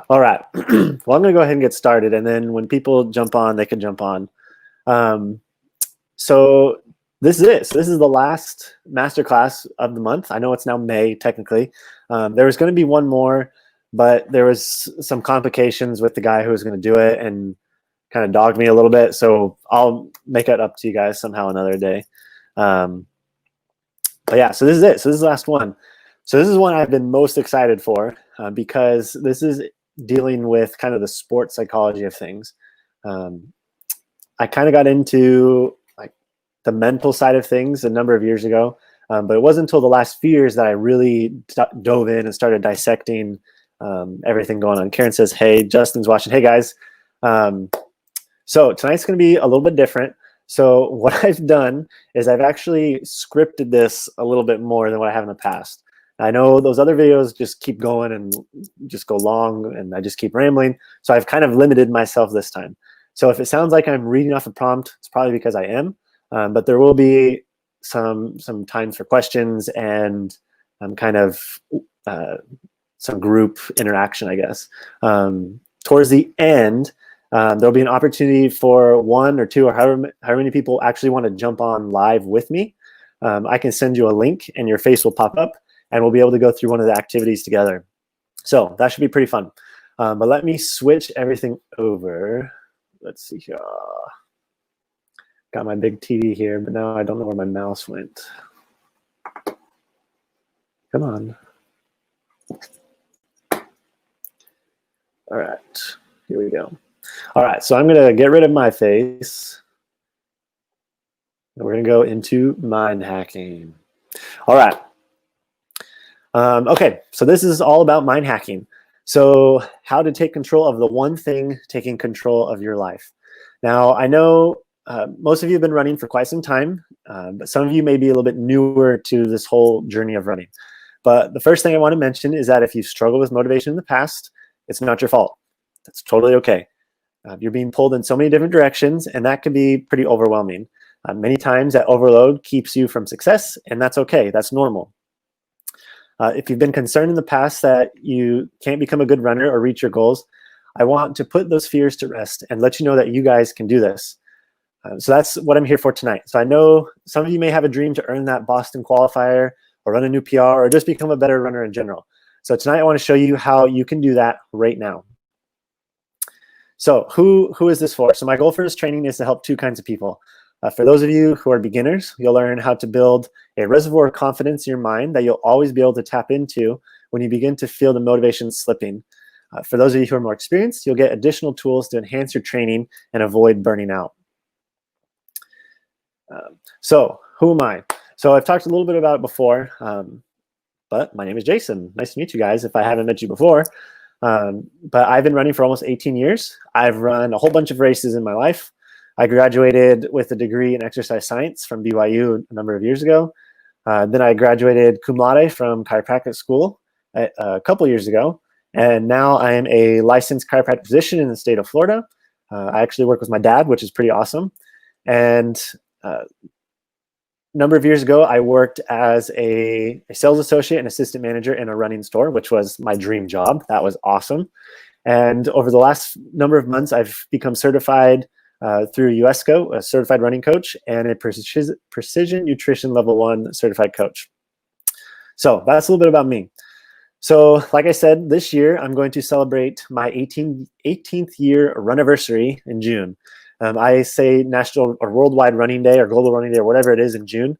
All right. Well, I'm going to go ahead and get started, and then when people jump on, they can jump on. Um, so this is it. So this is the last masterclass of the month. I know it's now May, technically. There was going to be one more, but there was some complications with the guy who was going to do it and kind of dogged me a little bit. So I'll make it up to you guys somehow another day. But yeah, so this is it. So this is the last one. So this is one I've been most excited for because this is dealing with kind of the sports psychology of things. I kind of got into like the mental side of things a number of years ago, but it wasn't until the last few years that I really dove in and started dissecting everything going on. Karen says, "Hey, Justin's watching." Hey guys. So tonight's going to be a little bit different. So what I've done is I've actually scripted this a little bit more than what I have in the past. I know those other videos just keep going and just go long and I just keep rambling. So I've kind of limited myself this time. So if it sounds like I'm reading off a prompt, it's probably because I am. But there will be some time for questions and kind of some group interaction, I guess. Towards the end, there'll be an opportunity for one or two or however many people actually want to jump on live with me. I can send you a link and your face will pop up and we'll be able to go through one of the activities together. So that should be pretty fun. But let me switch everything over. Let's see here. Got my big TV here, but now I don't know where my mouse went. Come on. All right, here we go. All right, so I'm going to get rid of my face. And we're going to go into mind hacking. All right. Okay, so this is all about mind hacking. So how to take control of the one thing taking control of your life. Now, I know most of you have been running for quite some time, but some of you may be a little bit newer to this whole journey of running. But the first thing I want to mention is that if you've struggled with motivation in the past, it's not your fault. That's totally okay. You're being pulled in so many different directions, and that can be pretty overwhelming. Many times that overload keeps you from success, and that's okay. That's normal. If you've been concerned in the past that you can't become a good runner or reach your goals, I want to put those fears to rest and let you know that you guys can do this. So that's what I'm here for tonight. So I know some of you may have a dream to earn that Boston qualifier or run a new PR or just become a better runner in general. So tonight I want to show you how you can do that right now. So who is this for? So my goal for this training is to help two kinds of people. For those of you who are beginners, you'll learn how to build a reservoir of confidence in your mind that you'll always be able to tap into when you begin to feel the motivation slipping. For those of you who are more experienced, you'll get additional tools to enhance your training and avoid burning out. So who am I? So I've talked a little bit about it before, but my name is Jason. Nice to meet you guys if I haven't met you before. But I've been running for almost 18 years. I've run a whole bunch of races in my life. I graduated with a degree in exercise science from BYU a number of years ago. Then I graduated cum laude from chiropractic school a couple years ago. And now I am a licensed chiropractic physician in the state of Florida. I actually work with my dad, which is pretty awesome. And a number of years ago, I worked as a sales associate and assistant manager in a running store, which was my dream job. That was awesome. And over the last number of months, I've become certified through USCO, a certified running coach, and a precision nutrition level 1 certified coach. So that's a little bit about me. So like I said, this year, I'm going to celebrate my 18th year runniversary in June. I say National or Worldwide Running Day or Global Running Day or whatever it is in June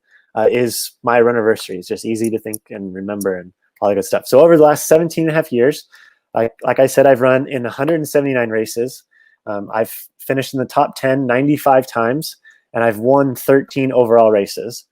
is my runniversary. It's just easy to think and remember and all that good stuff. So over the last 17 and a half years, like I said, I've run in 179 races. I've finished in the top 10 95 times, and I've won 13 overall races.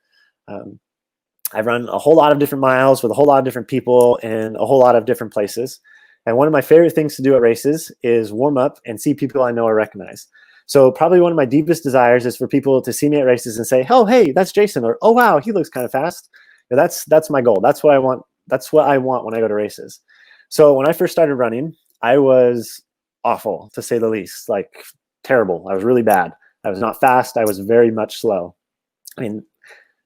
I've run a whole lot of different miles with a whole lot of different people in a whole lot of different places. And one of my favorite things to do at races is warm up and see people I know or recognize. So probably one of my deepest desires is for people to see me at races and say, "Oh, hey, that's Jason," or "Oh, wow, he looks kind of fast." That's my goal. That's what I want. That's what I want when I go to races. So when I first started running, I was awful, to say the least, like terrible. I was really bad. I was not fast. I was very much slow. I mean,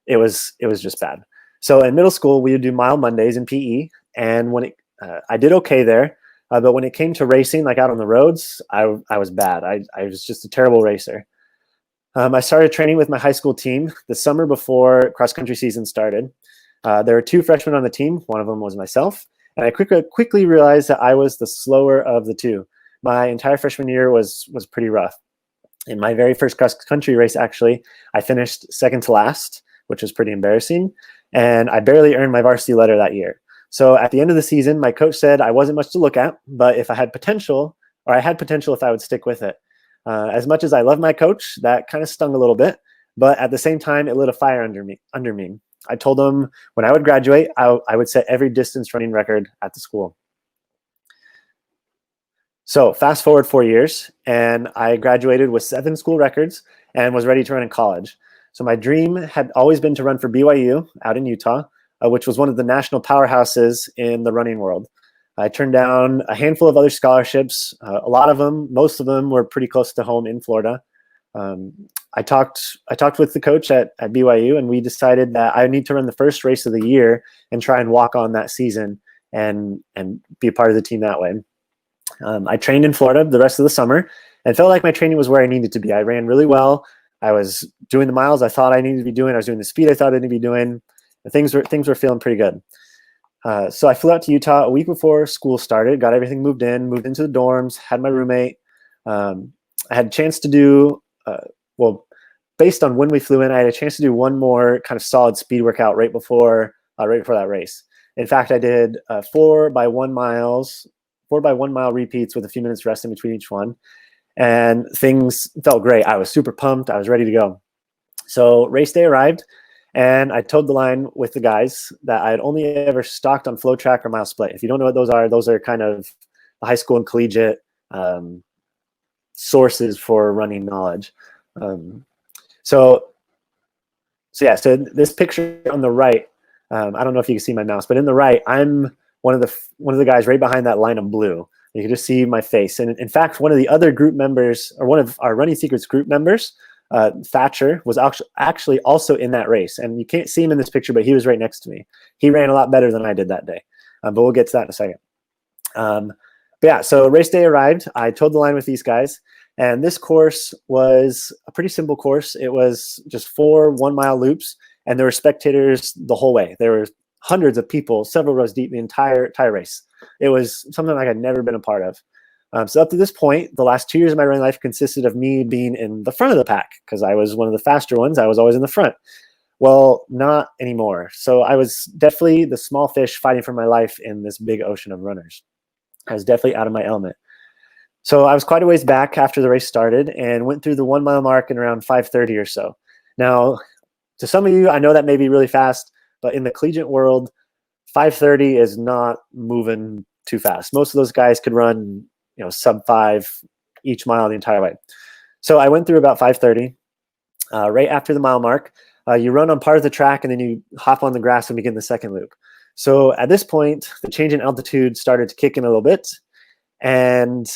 it was just bad. So in middle school, we would do mile Mondays in PE, and when I did okay there. But when it came to racing, like out on the roads, I was bad. I was just a terrible racer. I started training with my high school team the summer before cross-country season started. There were 2 freshmen on the team. One of them was myself. And I quickly realized that I was the slower of the 2. My entire freshman year was pretty rough. In my very first cross-country race, actually, I finished second to last, which was pretty embarrassing. And I barely earned my varsity letter that year. So at the end of the season, my coach said I wasn't much to look at, but if I had potential, or I had potential if I would stick with it. As much as I love my coach, that kind of stung a little bit, but at the same time, it lit a fire under me. I told him when I would graduate, I would set every distance running record at the school. So fast forward 4 years, and I graduated with 7 school records and was ready to run in college. So my dream had always been to run for BYU out in Utah, which was one of the national powerhouses in the running world. I turned down a handful of other scholarships. Most of them were pretty close to home in Florida. I talked with the coach at BYU, and we decided that I need to run the first race of the year and try and walk on that season and be a part of the team that way. I trained in Florida the rest of the summer and felt like my training was where I needed to be. I ran really well. I was doing the miles I thought I needed to be doing. I was doing the speed I thought I needed to be doing. Things were feeling pretty good. So I flew out to Utah a week before school started, got everything moved into the dorms, had my roommate. I had a chance to do, based on when we flew in, I had a chance to do one more kind of solid speed workout right before that race. In fact, I did 4 by 1 mile repeats with a few minutes rest in between each one. And things felt great. I was super pumped. I was ready to go. So race day arrived, and I towed the line with the guys that I had only ever stalked on flow track or mile split. If you don't know what those are kind of the high school and collegiate sources for running knowledge. So this picture on the right, I don't know if you can see my mouse, but in the right, I'm one of the guys right behind that line of blue. You can just see my face. And in fact, one of the other group members, or one of our Running Secrets group members, Thatcher, was actually also in that race. And you can't see him in this picture, but he was right next to me. He ran a lot better than I did that day. But we'll get to that in a second. But yeah, so race day arrived. I towed the line with these guys. And this course was a pretty simple course. It was just 4 1-mile loops. And there were spectators the whole way. There were hundreds of people, several rows deep, the entire race. It was something like I'd never been a part of. So up to this point, the last 2 years of my running life consisted of me being in the front of the pack because I was one of the faster ones. I was always in the front. Well, not anymore. So I was definitely the small fish fighting for my life in this big ocean of runners. I was definitely out of my element. So I was quite a ways back after the race started and went through the 1 mile mark in around 5:30 or so. Now, to some of you, I know that may be really fast, but in the collegiate world, 5:30 is not moving too fast. Most of those guys could run, sub 5 each mile the entire way. So I went through about 5:30. Right after the mile mark, you run on part of the track and then you hop on the grass and begin the second loop. So at this point, the change in altitude started to kick in a little bit, and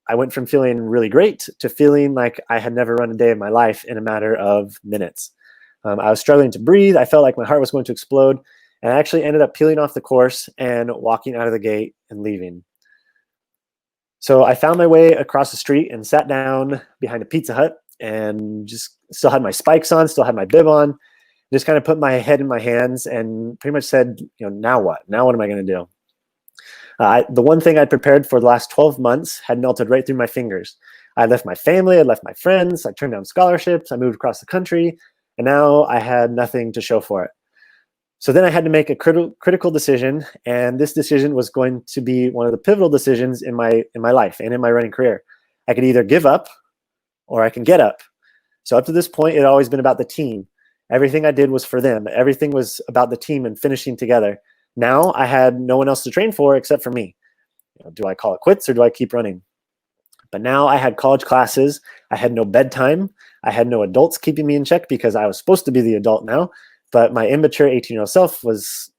I went from feeling really great to feeling like I had never run a day in my life in a matter of minutes. I was struggling to breathe. I felt like my heart was going to explode. And I actually ended up peeling off the course and walking out of the gate and leaving. So I found my way across the street and sat down behind a Pizza Hut and just still had my spikes on, still had my bib on, just kind of put my head in my hands and pretty much said, now what? Now what am I going to do? The one thing I'd prepared for the last 12 months had melted right through my fingers. I left my family, I left my friends, I turned down scholarships, I moved across the country, and now I had nothing to show for it. So then I had to make a critical decision, and this decision was going to be one of the pivotal decisions in my life and in my running career. I could either give up or I can get up. So up to this point, it had always been about the team. Everything I did was for them. Everything was about the team and finishing together. Now I had no one else to train for except for me. Do I call it quits or do I keep running? But now I had college classes. I had no bedtime. I had no adults keeping me in check because I was supposed to be the adult now. But my immature 18-year-old self was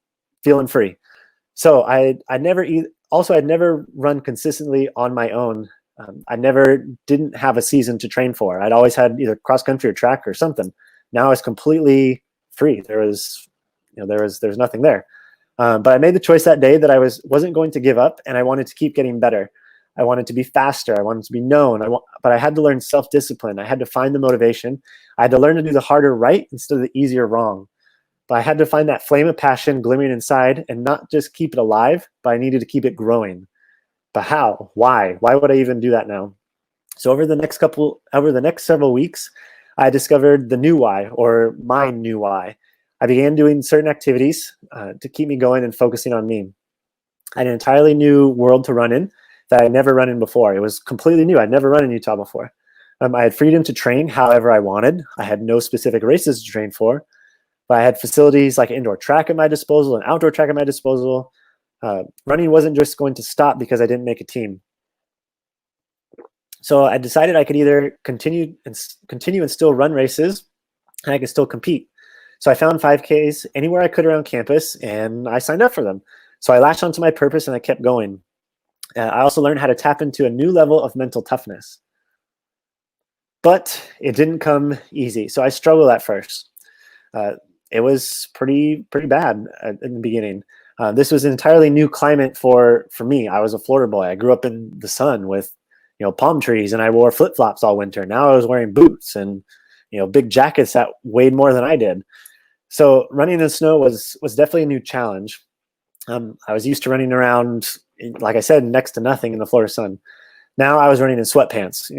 feeling free. So I'd never run consistently on my own. I didn't have a season to train for. I'd always had either cross country or track or something. Now I was completely free. There was nothing there. But I made the choice that day that I wasn't going to give up, and I wanted to keep getting better. I wanted to be faster. I wanted to be known. But I had to learn self-discipline. I had to find the motivation. I had to learn to do the harder right instead of the easier wrong. But I had to find that flame of passion glimmering inside and not just keep it alive, but I needed to keep it growing. But how? Why? Why would I even do that now? So over the next several weeks, I discovered the new why, or my new why. I began doing certain activities to keep me going and focusing on me. I had an entirely new world to run in that I'd never run in before. It was completely new. I'd never run in Utah before. I had freedom to train however I wanted. I had no specific races to train for, but I had facilities like an indoor track at my disposal, an outdoor track at my disposal. Running wasn't just going to stop because I didn't make a team. So I decided I could either continue and still run races, and I could still compete. So I found 5Ks anywhere I could around campus, and I signed up for them. So I latched onto my purpose, and I kept going. I also learned how to tap into a new level of mental toughness. But it didn't come easy. So I struggled at first. It was pretty bad in the beginning. This was an entirely new climate for me. I was a Florida boy. I grew up in the sun with palm trees, and I wore flip-flops all winter. Now I was wearing boots and big jackets that weighed more than I did. So running in the snow was definitely a new challenge. I was used to running around, like I said, next to nothing in the Florida sun. Now I was running in sweatpants,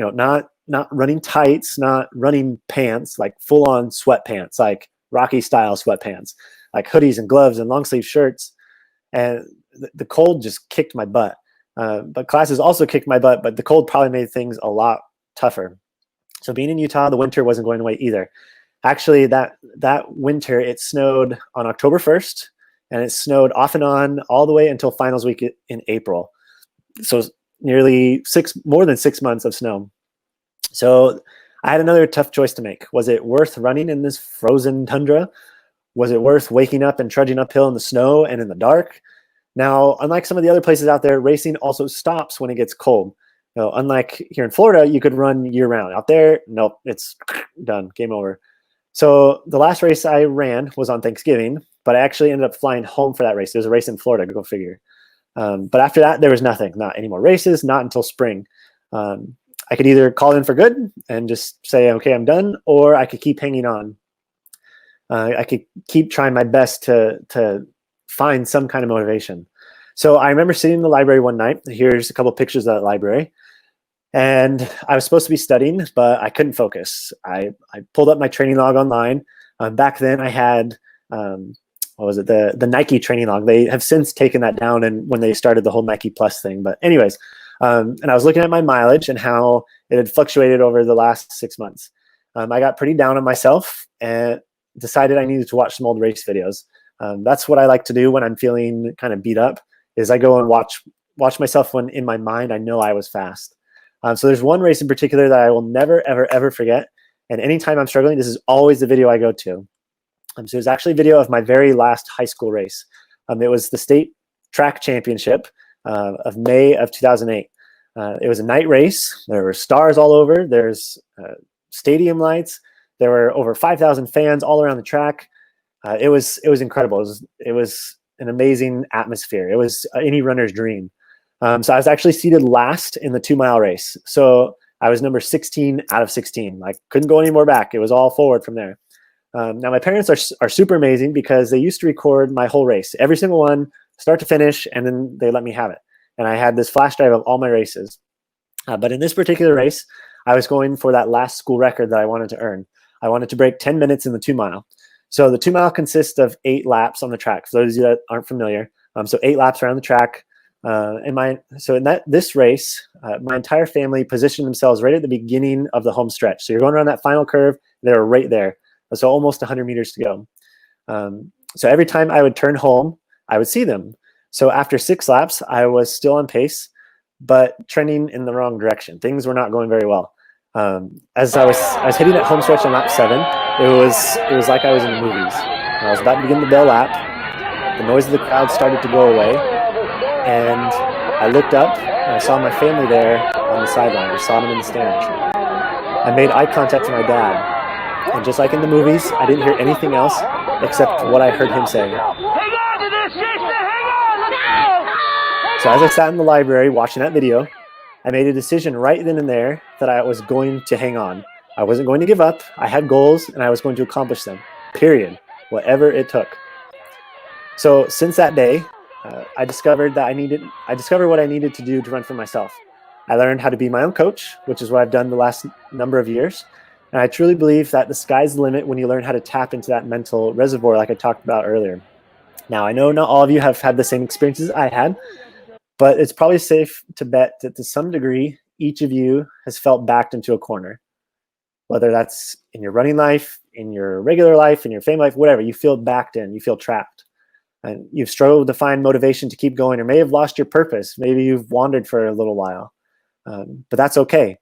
not running tights, not running pants, like full-on sweatpants, like Rocky style sweatpants, like hoodies and gloves and long sleeve shirts. And the cold just kicked my butt. But classes also kicked my butt, but the cold probably made things a lot tougher. So being in Utah, the winter wasn't going away either. Actually, that winter, it snowed on October 1st, and it snowed off and on all the way until finals week in April. So nearly more than 6 months of snow. So I had another tough choice to make. Was it worth running in this frozen tundra? Was it worth waking up and trudging uphill in the snow and in the dark? Now, unlike some of the other places out there, racing also stops when it gets cold. Unlike here in Florida, you could run year-round. Out there, nope, it's done, game over. So the last race I ran was on Thanksgiving, but I actually ended up flying home for that race. There was a race in Florida, go figure. But after that, there was nothing, not any more races, not until spring. I could either call in for good and just say, okay, I'm done, or I could keep hanging on. I could keep trying my best to find some kind of motivation. So I remember sitting in the library one night. Here's a couple of pictures of that library. And I was supposed to be studying, but I couldn't focus. I pulled up my training log online. Back then I had, what was it? The Nike training log. They have since taken that down and when they started the whole Nike Plus thing. But anyways, and I was looking at my mileage and how it had fluctuated over the last 6 months. I got pretty down on myself and decided I needed to watch some old race videos. That's what I like to do when I'm feeling kind of beat up, is I go and watch myself when in my mind I know I was fast. So there's one race in particular that I will never, ever, ever forget. And anytime I'm struggling, this is always the video I go to. So it was actually a video of my very last high school race. It was the state track championship of May of 2008. It was a night race. There were stars all over. There's stadium lights. There were over 5,000 fans all around the track. It was incredible. It was an amazing atmosphere. It was any runner's dream. So I was actually seated last in the 2-mile race. So I was number 16 out of 16. I couldn't go any more back. It was all forward from there. Now my parents are super amazing because they used to record my whole race, every single one, start to finish, and then they let me have it. And I had this flash drive of all my races. But in this particular race, I was going for that last school record that I wanted to earn. I wanted to break 10 minutes in the 2-mile. So the 2-mile consists of 8 laps on the track. For those of you that aren't familiar, so 8 laps around the track. This race, my entire family positioned themselves right at the beginning of the home stretch. So you're going around that final curve, they were right there. So almost 100 meters to go. So every time I would turn home, I would see them. So after 6 laps, I was still on pace, but trending in the wrong direction. Things were not going very well. As I was hitting that home stretch on lap 7, it was like I was in the movies. I was about to begin the bell lap. The noise of the crowd started to go away, and I looked up and I saw my family there on the sideline. I saw them in the stands. I made eye contact with my dad, and just like in the movies, I didn't hear anything else except what I heard him say. Hang on to this, sister! Hang on! Let's go! So as I sat in the library watching that video, I made a decision right then and there that I was going to hang on. I wasn't going to give up. I had goals and I was going to accomplish them, period, whatever it took. So since that day, I discovered what I needed to do to run for myself. I learned how to be my own coach, which is what I've done the last number of years. And I truly believe that the sky's the limit when you learn how to tap into that mental reservoir like I talked about earlier. Now, I know not all of you have had the same experiences I had, but it's probably safe to bet that to some degree, each of you has felt backed into a corner. Whether that's in your running life, in your regular life, in your family life, whatever, you feel backed in, you feel trapped. And you've struggled to find motivation to keep going, or may have lost your purpose. Maybe you've wandered for a little while, but that's okay.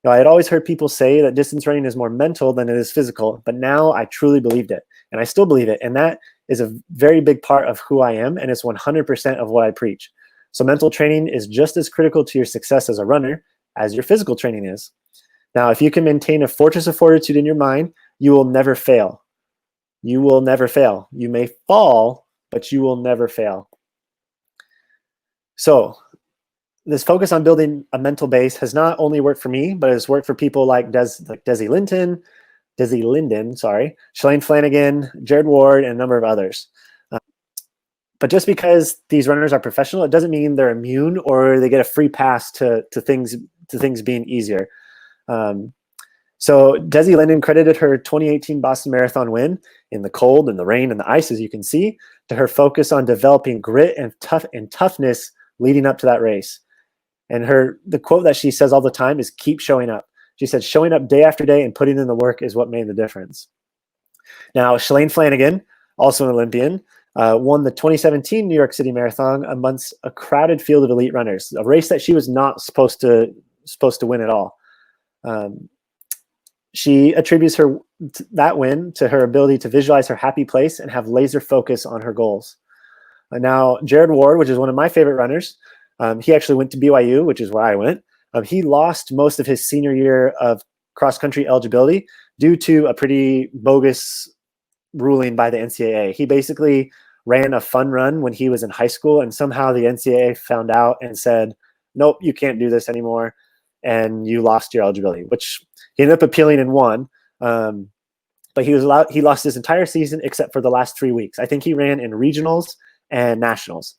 I had always heard people say that distance running is more mental than it is physical, but now I truly believed it, and I still believe it. And that is a very big part of who I am, and it's 100% of what I preach. So mental training is just as critical to your success as a runner as your physical training is. Now, if you can maintain a fortress of fortitude in your mind, you will never fail. You will never fail. You may fall, but you will never fail. So this focus on building a mental base has not only worked for me, but it's worked for people like Desi Linden, Shalane Flanagan, Jared Ward, and a number of others. But just because these runners are professional, it doesn't mean they're immune or they get a free pass to things being easier. So Desi Linden credited her 2018 Boston Marathon win in the cold and the rain and the ice, as you can see, to her focus on developing grit and toughness leading up to that race. And the quote that she says all the time is keep showing up. She said, showing up day after day and putting in the work is what made the difference. Now, Shalane Flanagan, also an Olympian, won the 2017 New York City Marathon amongst a crowded field of elite runners, a race that she was not supposed to win at all. She attributes that win to her ability to visualize her happy place and have laser focus on her goals. Now, Jared Ward, which is one of my favorite runners, he actually went to BYU, which is where I went. He lost most of his senior year of cross-country eligibility due to a pretty bogus ruling by the NCAA. He basically ran a fun run when he was in high school, and somehow the NCAA found out and said, nope, you can't do this anymore, and you lost your eligibility, which he ended up appealing and won. But he lost his entire season except for the last 3 weeks. I think he ran in regionals and nationals.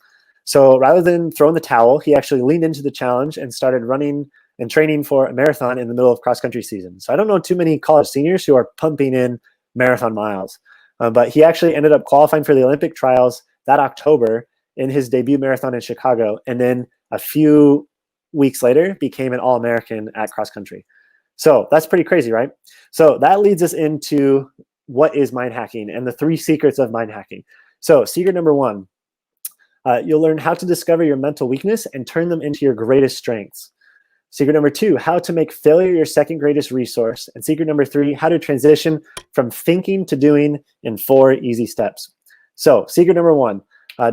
So rather than throwing the towel, he actually leaned into the challenge and started running and training for a marathon in the middle of cross-country season. So I don't know too many college seniors who are pumping in marathon miles. But he actually ended up qualifying for the Olympic trials that October in his debut marathon in Chicago. And then a few weeks later became an All-American at cross-country. So that's pretty crazy, right? So that leads us into what is mind hacking and the 3 secrets of mind hacking. So secret number 1, you'll learn how to discover your mental weakness and turn them into your greatest strengths. Secret number 2, how to make failure your second greatest resource. And secret number 3, how to transition from thinking to doing in 4 easy steps. So secret number 1,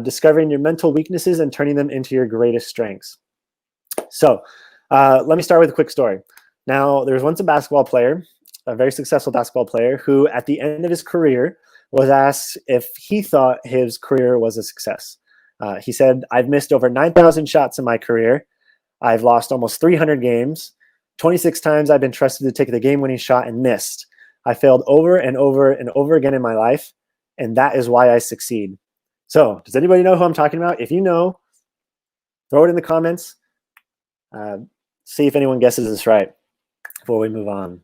discovering your mental weaknesses and turning them into your greatest strengths. So let me start with a quick story. Now, there was once a basketball player, a very successful basketball player, who at the end of his career was asked if he thought his career was a success. He said, I've missed over 9,000 shots in my career. I've lost almost 300 games. 26 times I've been trusted to take the game-winning shot and missed. I failed over and over and over again in my life, and that is why I succeed. So does anybody know who I'm talking about? If you know, throw it in the comments. See if anyone guesses this right before we move on.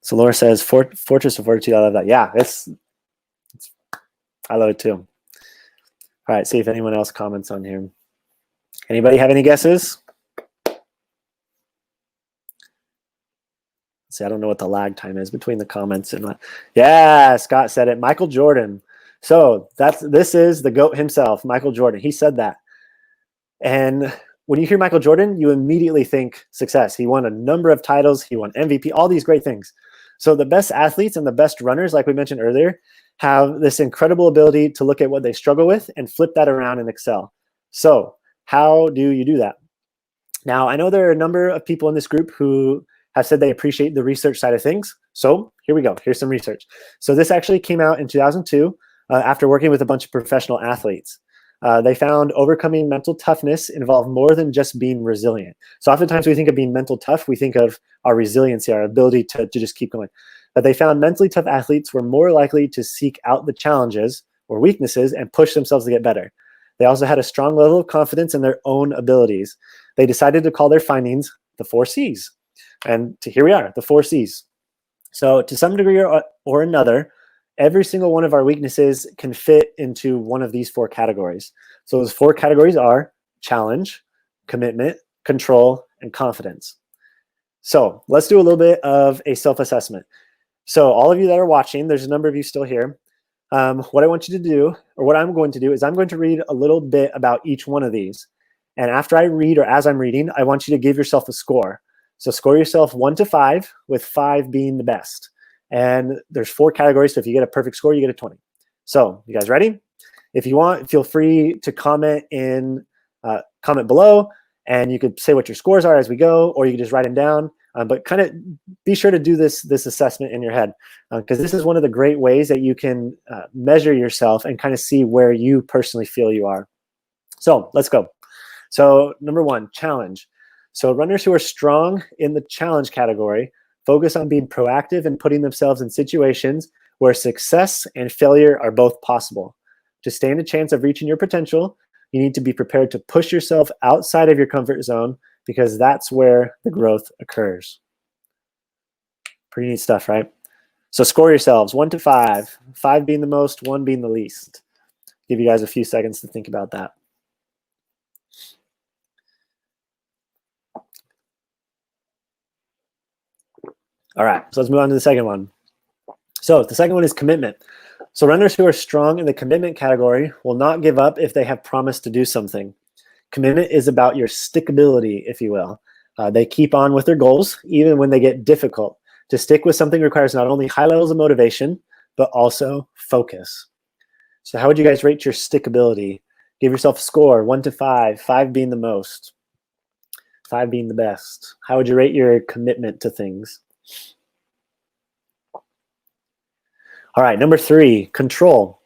So Laura says, Fortress of Fortitude, I love that. Yeah, I love it too. All right, see if anyone else comments on here. Anybody have any guesses? See, I don't know what the lag time is between the comments and yeah, Scott said it. Michael Jordan. So this is the GOAT himself, Michael Jordan. He said that. And when you hear Michael Jordan, you immediately think success. He won a number of titles. He won MVP, all these great things. So the best athletes and the best runners, like we mentioned earlier, have this incredible ability to look at what they struggle with and flip that around and excel. So how do you do that? Now, I know there are a number of people in this group who have said they appreciate the research side of things. So here we go. Here's some research. So this actually came out in 2002 after working with a bunch of professional athletes. They found overcoming mental toughness involved more than just being resilient. So oftentimes we think of being mental tough, we think of our resiliency, our ability to just keep going. But they found mentally tough athletes were more likely to seek out the challenges or weaknesses and push themselves to get better. They also had a strong level of confidence in their own abilities. They decided to call their findings the 4 C's. And here we are, the 4 C's. So to some degree or another, every single one of our weaknesses can fit into one of these 4 categories. So those 4 categories are challenge, commitment, control, and confidence. So let's do a little bit of a self-assessment. So all of you that are watching, there's a number of you still here. What I want you to do, or what I'm going to do, is I'm going to read a little bit about each one of these. And after I read, or as I'm reading, I want you to give yourself a score. So score yourself 1 to 5, with 5 being the best. And there's 4 categories, so if you get a perfect score, you get a 20. So you guys ready? If you want, feel free to comment below, and you could say what your scores are as we go, or you can just write them down. But kind of be sure to do this assessment in your head, because this is one of the great ways that you can measure yourself and kind of see where you personally feel you are. So let's go. So number 1, challenge. So runners who are strong in the challenge category focus on being proactive and putting themselves in situations where success and failure are both possible. To stand a chance of reaching your potential, you need to be prepared to push yourself outside of your comfort zone, because that's where the growth occurs. Pretty neat stuff, right? So score yourselves 1 to 5, 5 being the most, 1 being the least. Give you guys a few seconds to think about that. All right, so let's move on to the second one. So the second one is commitment. So runners who are strong in the commitment category will not give up if they have promised to do something. Commitment is about your stickability, if you will. They keep on with their goals, even when they get difficult. To stick with something requires not only high levels of motivation, but also focus. So how would you guys rate your stickability? Give yourself a score, 1 to 5, 5 being the most, 5 being the best. How would you rate your commitment to things? All right, number 3, control.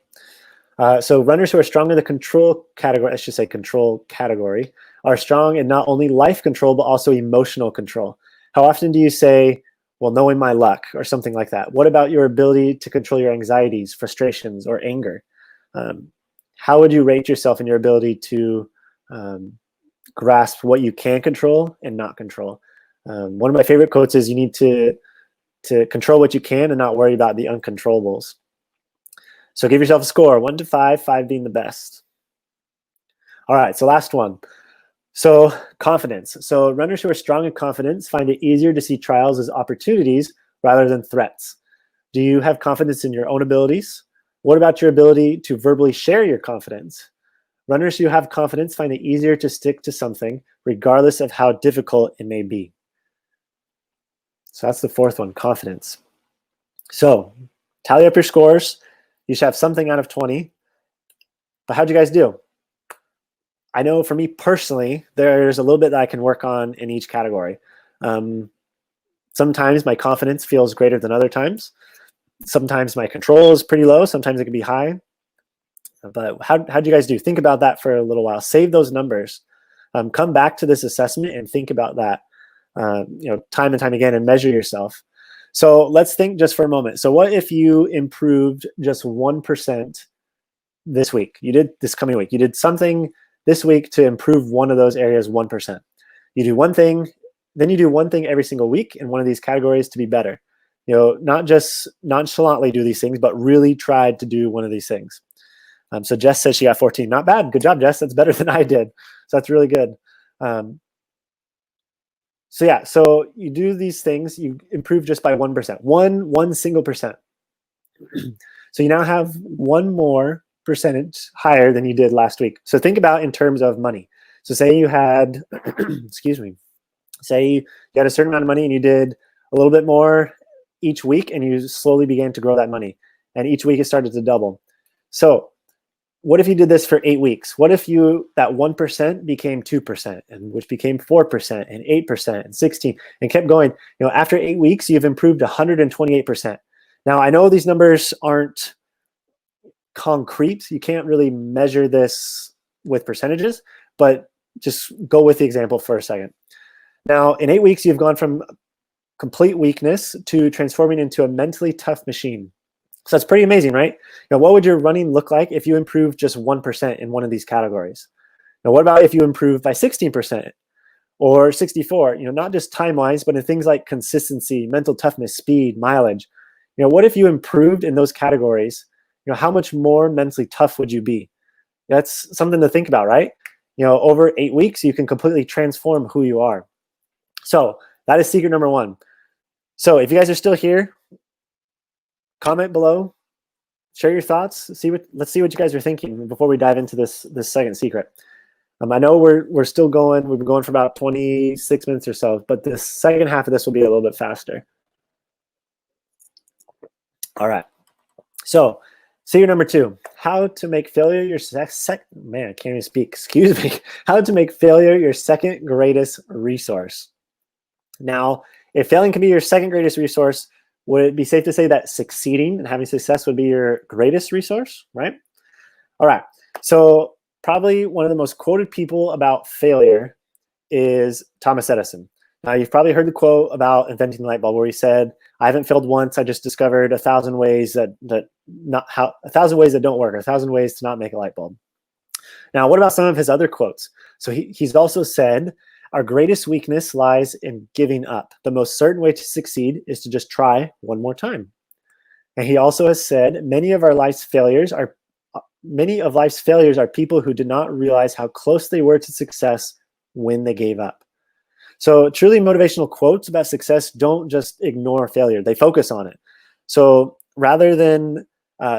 So runners who are strong in the control category, I should say control category, are strong in not only life control, but also emotional control. How often do you say, well, knowing my luck, or something like that? What about your ability to control your anxieties, frustrations, or anger? How would you rate yourself in your ability to grasp what you can control and not control? One of my favorite quotes is, you need to control what you can and not worry about the uncontrollables. So give yourself a score, 1 to 5, 5 being the best. All right, so last one. So confidence. So runners who are strong in confidence find it easier to see trials as opportunities rather than threats. Do you have confidence in your own abilities? What about your ability to verbally share your confidence? Runners who have confidence find it easier to stick to something regardless of how difficult it may be. So that's the 4th one, confidence. So tally up your scores. You should have something out of 20. But how'd you guys do? I know for me personally, there's a little bit that I can work on in each category. Sometimes my confidence feels greater than other times. Sometimes my control is pretty low. Sometimes it can be high. But how'd you guys do? Think about that for a little while. Save those numbers. Come back to this assessment and think about that time and time again, and measure yourself. So let's think just for a moment. So what if you improved just 1% this week? You did this coming week. You did something this week to improve one of those areas 1%. You do one thing, then you do one thing every single week in one of these categories to be better. Not just nonchalantly do these things, but really tried to do one of these things. So Jess says she got 14. Not bad. Good job, Jess. That's better than I did. So that's really good. So yeah, so you do these things, you improve just by 1%, one single percent. So you now have 1 more percentage higher than you did last week. So think about in terms of money. So say you had, excuse me, say you had a certain amount of money and you did a little bit more each week, and you slowly began to grow that money. And each week it started to double. So what if you did this for 8 weeks? What if that 1% became 2%, and which became 4% and 8% and 16 and kept going? After 8 weeks, you've improved 128%. Now, I know these numbers aren't concrete. You can't really measure this with percentages, but just go with the example for a second. Now, in 8 weeks, you've gone from complete weakness to transforming into a mentally tough machine. So that's pretty amazing, right? Now, what would your running look like if you improved just 1% in one of these categories? Now, what about if you improve by 16% or 64? Not just time-wise, but in things like consistency, mental toughness, speed, mileage. What if you improved in those categories? How much more mentally tough would you be? That's something to think about, right? Over 8 weeks, you can completely transform who you are. So that is secret number 1. So if you guys are still here, comment below, share your thoughts. Let's see what you guys are thinking before we dive into this second secret. I know we're still going. We've been going for about 26 minutes or so, but the second half of this will be a little bit faster. All right. So secret number 2: how to make failure your man, I can't even speak. Excuse me. How to make failure your second greatest resource. Now, if failing can be your second greatest resource, would it be safe to say that succeeding and having success would be your greatest resource, right? All right. So probably one of the most quoted people about failure is Thomas Edison. Now, you've probably heard the quote about inventing the light bulb where he said, "I haven't failed once. I just discovered 1,000 ways that don't work, 1,000 ways to not make a light bulb." Now, what about some of his other quotes? So he's also said, "Our greatest weakness lies in giving up. The most certain way to succeed is to just try one more time." And he also has said, many of life's failures are people who did not realize how close they were to success when they gave up. So truly motivational quotes about success don't just ignore failure. They focus on it. So rather than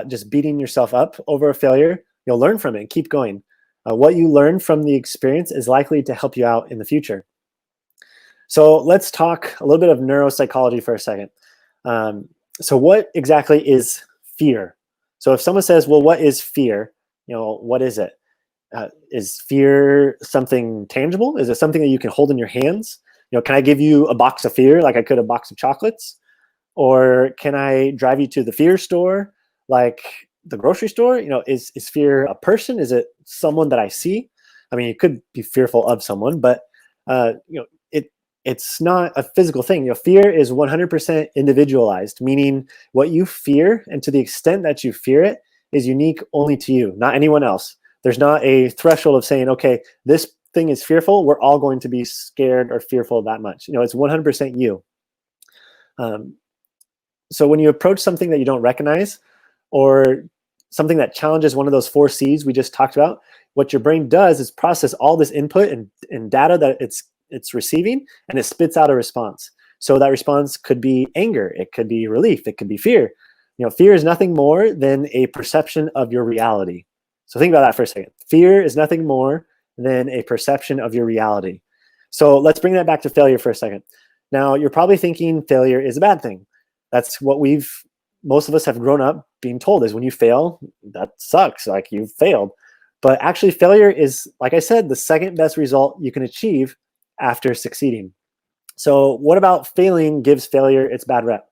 just beating yourself up over a failure, you'll learn from it and keep going. What you learn from the experience is likely to help you out in the future. So let's talk a little bit of neuropsychology for a second. So what exactly is fear? So if someone says, well, what is fear? What is it? Is fear something tangible? Is it something that you can hold in your hands? Can I give you a box of fear like I could a box of chocolates? Or can I drive you to the fear store like the grocery store? Is fear a person? Is it someone that I see? I mean, you could be fearful of someone, but it's not a physical thing. Fear is 100% individualized, meaning what you fear, and to the extent that you fear it, is unique only to you, not anyone else. There's not a threshold of saying, okay, this thing is fearful, we're all going to be scared or fearful that much. It's 100% you. So when you approach something that you don't recognize, or something that challenges one of those 4 C's we just talked about, what your brain does is process all this input and data that it's receiving, and it spits out a response. So that response could be anger, it could be relief, it could be fear. Fear is nothing more than a perception of your reality. So think about that for a second. Fear is nothing more than a perception of your reality. So let's bring that back to failure for a second. Now, you're probably thinking failure is a bad thing. That's what most of us have grown up being told, is when you fail, that sucks, like you've failed. But actually, failure is, like I said, the second best result you can achieve after succeeding. So what about failing gives failure its bad rep?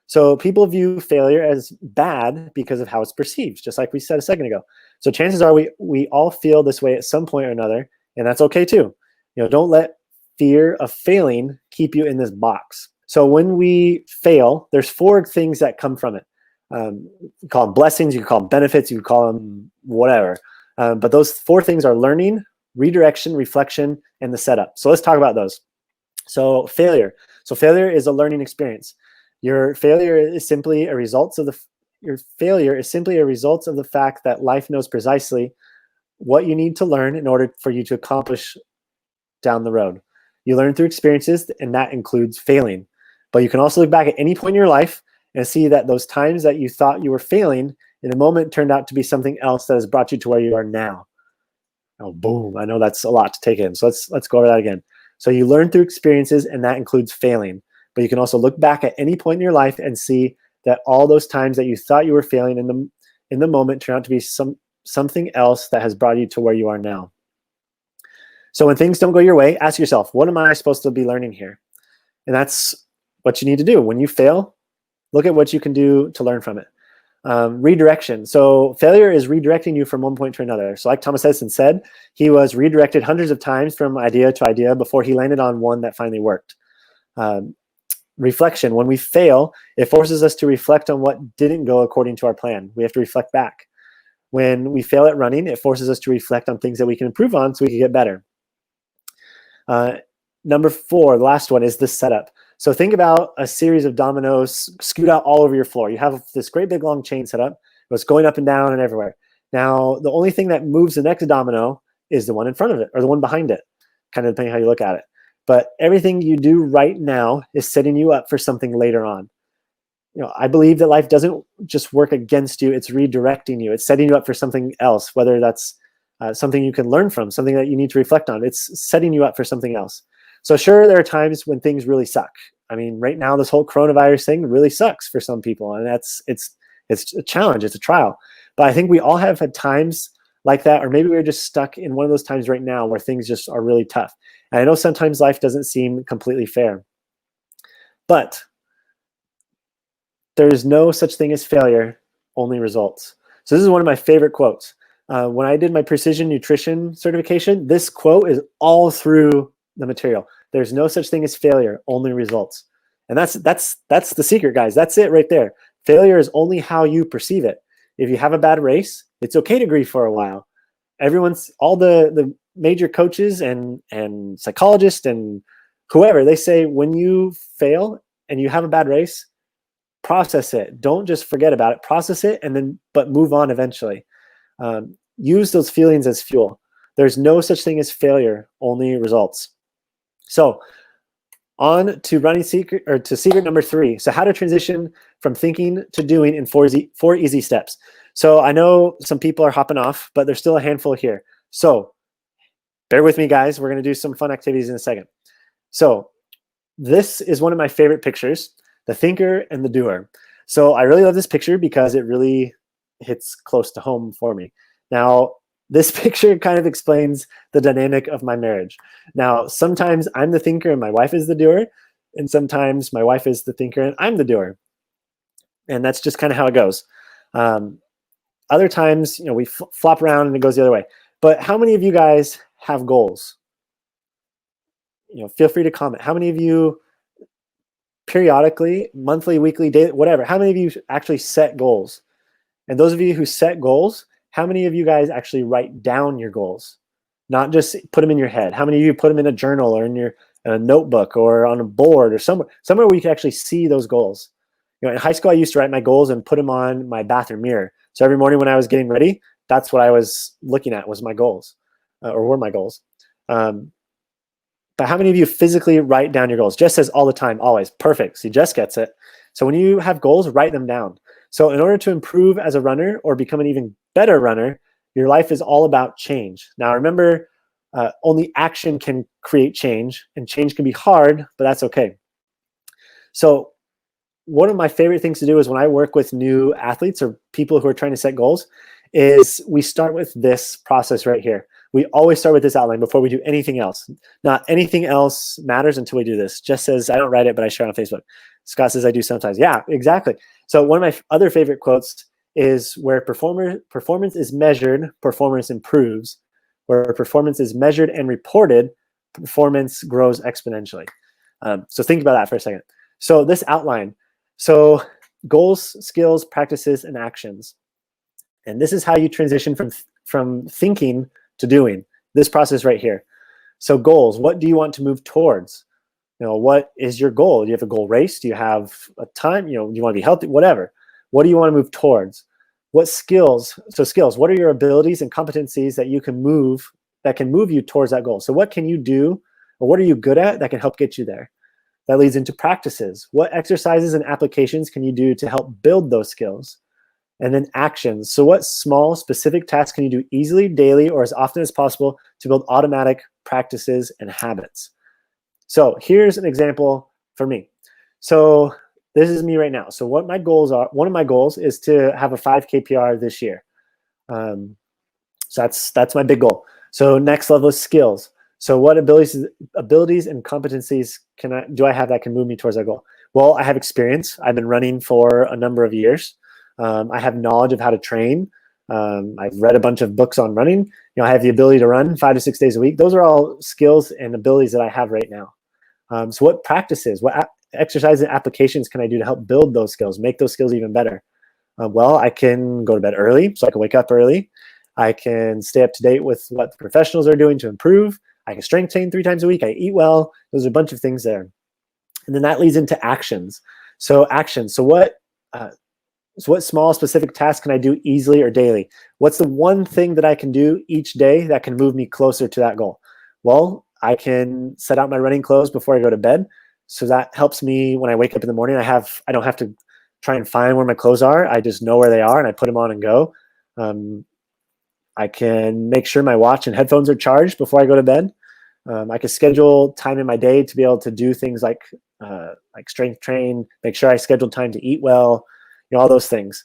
So people view failure as bad because of how it's perceived, just like we said a second ago. So chances are we all feel this way at some point or another, and that's okay too. Don't let fear of failing keep you in this box. So when we fail, there's 4 things that come from it. You call them blessings, you can call them benefits, you can call them whatever. But those 4 things are learning, redirection, reflection, and the setup. So let's talk about those. So failure. So failure is a learning experience. Your failure is simply a result of the fact that life knows precisely what you need to learn in order for you to accomplish down the road. You learn through experiences, and that includes failing. But you can also look back at any point in your life and see that those times that you thought you were failing in a moment turned out to be something else that has brought you to where you are now. Oh, boom. I know that's a lot to take in. So let's go over that again. So you learn through experiences, and that includes failing. But you can also look back at any point in your life and see that all those times that you thought you were failing in the moment turned out to be something else that has brought you to where you are now. So when things don't go your way, ask yourself, what am I supposed to be learning here? And that's what you need to do. When you fail, look at what you can do to learn from it. Redirection. So failure is redirecting you from one point to another. So like Thomas Edison said, he was redirected hundreds of times from idea to idea before he landed on one that finally worked. Reflection. When we fail, it forces us to reflect on what didn't go according to our plan. We have to reflect back. When we fail at running, it forces us to reflect on things that we can improve on so we can get better. Number 4, the last one, is the setup. So think about a series of dominoes scoot out all over your floor. You have this great big long chain set up. It's going up and down and everywhere. Now, the only thing that moves the next domino is the one in front of it or the one behind it, kind of depending how you look at it. But everything you do right now is setting you up for something later on. I believe that life doesn't just work against you. It's redirecting you. It's setting you up for something else, whether that's something you can learn from, something that you need to reflect on. It's setting you up for something else. So sure, there are times when things really suck. I mean, right now, this whole coronavirus thing really sucks for some people, and it's a challenge, it's a trial. But I think we all have had times like that, or maybe we're just stuck in one of those times right now where things just are really tough. And I know sometimes life doesn't seem completely fair, but there is no such thing as failure, only results. So this is one of my favorite quotes. When I did my precision nutrition certification, this quote is all through the material. There's no such thing as failure, only results. And that's the secret, guys. That's it right there. Failure is only how you perceive it. If you have a bad race, it's okay to grieve for a while. All the major coaches and psychologists and whoever, they say when you fail and you have a bad race, process it. Don't just forget about it. Process it but move on eventually. Use those feelings as fuel. There's no such thing as failure, only results. So on to secret number 3. So how to transition from thinking to doing in 4 easy steps. So I know some people are hopping off, but there's still a handful here. So bear with me, guys. We're going to do some fun activities in a second. So this is one of my favorite pictures, the thinker and the doer. So I really love this picture because it really hits close to home for me. Now, this picture kind of explains the dynamic of my marriage. Now, sometimes I'm the thinker and my wife is the doer, and sometimes my wife is the thinker and I'm the doer. And that's just kind of how it goes. Other times, we flop around and it goes the other way. But how many of you guys have goals? Feel free to comment. How many of you periodically, monthly, weekly, daily, whatever, how many of you actually set goals? And those of you who set goals, how many of you guys actually write down your goals? Not just put them in your head. How many of you put them in a journal or in a notebook or on a board or somewhere where you can actually see those goals? In high school, I used to write my goals and put them on my bathroom mirror. So every morning when I was getting ready, that's what I was looking at was my goals, or were my goals. But how many of you physically write down your goals? Jess says all the time, always. Perfect. See, Jess gets it. So when you have goals, write them down. So in order to improve as a runner or become an even better runner, your life is all about change. Now, remember, only action can create change, and change can be hard, but that's okay. So one of my favorite things to do is when I work with new athletes or people who are trying to set goals is we start with this process right here. We always start with this outline before we do anything else. Not anything else matters until we do this. Jess says, I don't write it, but I share it on Facebook. Scott says, I do sometimes. Yeah, exactly. So one of my other favorite quotes is where performance is measured, performance improves. Where performance is measured and reported, performance grows exponentially. So think about that for a second. So this outline. So goals, skills, practices, and actions. And this is how you transition from thinking to doing, this process right here. So goals, what do you want to move towards? What is your goal? Do you have a goal race? Do you have a time? Do you want to be healthy? Whatever. What do you want to move towards? What skills? So skills, what are your abilities and competencies that you can move, that can move you towards that goal? So what can you do, or what are you good at that can help get you there? That leads into practices. What exercises and applications can you do to help build those skills? And then actions. So what small, specific tasks can you do easily, daily, or as often as possible to build automatic practices and habits? So here's an example for me. So this is me right now. So what my goals are, one of my goals is to have a 5K PR this year. So that's my big goal. So next level is skills. So what abilities and competencies do I have that can move me towards that goal? Well, I have experience. I've been running for a number of years. I have knowledge of how to train. I've read a bunch of books on running. I have the ability to run 5 to 6 days a week. Those are all skills and abilities that I have right now. So what practices, what exercises and applications can I do to help build those skills, make those skills even better? Well, I can go to bed early, so I can wake up early. I can stay up to date with what the professionals are doing to improve. I can strength train 3 times a week. I eat well. There's a bunch of things there. And then that leads into actions. So actions. So what small specific tasks can I do easily or daily? What's the one thing that I can do each day that can move me closer to that goal? Well, I can set out my running clothes before I go to bed. So that helps me when I wake up in the morning. I don't have to try and find where my clothes are. I just know where they are and I put them on and go. I can make sure my watch and headphones are charged before I go to bed. I can schedule time in my day to be able to do things like strength train, make sure I schedule time to eat well, all those things.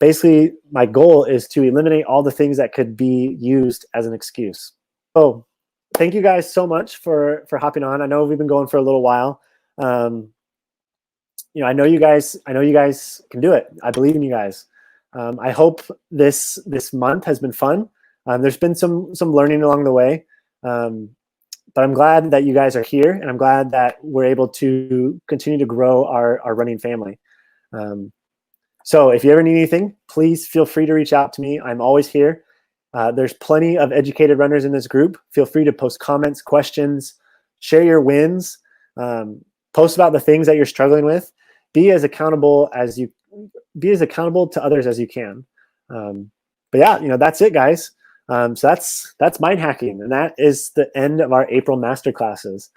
Basically, my goal is to eliminate all the things that could be used as an excuse. So thank you guys so much for hopping on. I know we've been going for a little while. I know you guys can do it. I believe in you guys. I hope this month has been fun. There's been some learning along the way. But I'm glad that you guys are here, and I'm glad that we're able to continue to grow our running family. So if you ever need anything, please feel free to reach out to me. I'm always here. There's plenty of educated runners in this group. Feel free to post comments, questions, share your wins, post about the things that you're struggling with. Be as accountable to others as you can. But yeah, that's it, guys. So that's mind hacking, and that is the end of our April masterclasses.